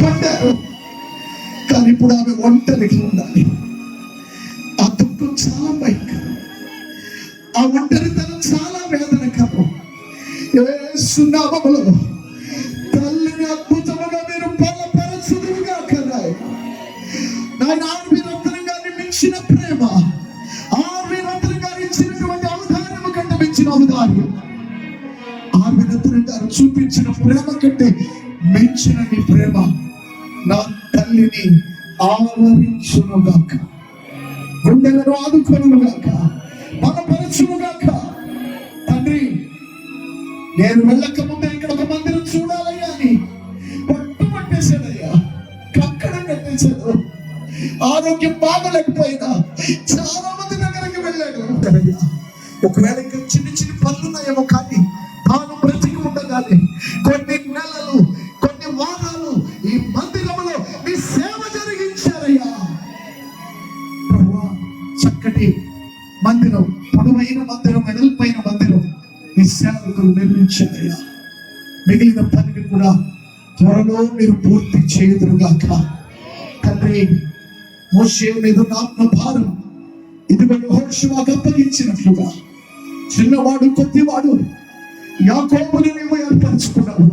పడ్డారు. కానీ ఇప్పుడు ఆమె ఒంటరిగా ఉండాలి. ఆ దుఃఖం చాలా భయంకరం, ఆ ఒంటరితనం చాలా వేదనకరం. యేసు నామములో తల్లిని అద్భుతముగా మీరు బలపరచుదురుగా కదా. నాయన ఆర్వీరంతరం గారిని మించిన ప్రేమ, ఆర్వీరంతరం గారు ఇచ్చినటువంటి అవధానము కంటే మించిన అవధానం, ఆర్వీరంతరం గారు చూపించిన ప్రేమ కంటే మించిన నీ ప్రేమ నా తల్లిని ఆవరించునుగాక, గుండెలను ఆదుకొనుగాక, బలపరచునుగాక. తండ్రి, నేను వెళ్ళక ముందే ఇక్కడ ఒక మందిరం చూడాలయ్యా అని పట్టుబట్టేశాడయ్యా, కక్కడం కట్టేశాడు. ఆరోగ్యం బాగలేకపోయినా చాలా మంది దగ్గరికి వెళ్ళాడు. ఒకవేళ ఇంకా చిన్న చిన్న పనులు ఉన్నాయేమో, కానీ తాను బ్రతికి ఉండగానే కొన్ని నెలలు, కొన్ని వారాలు ఈ మందిరంలో నీ సేవ జరిగించారయ్యా. ప్రభువా, చక్కటి మందిరం, పొడవైన మందిరం, వెడల్పైన మందిరం ఈ సేవకులు నిర్మించారయ్యా. మిగిలిన పనిని కూడా త్వరలో మీరు పూర్తి చేయుదురుగాక. తండ్రి, మోషే మీద ఆత్మ భారం ఇదిగో యెహోషువకు అప్పగించినట్లుగా చిన్నవాడు కొద్దివాడు యాకోబుని నీవు ఏర్పరచుకున్నావు.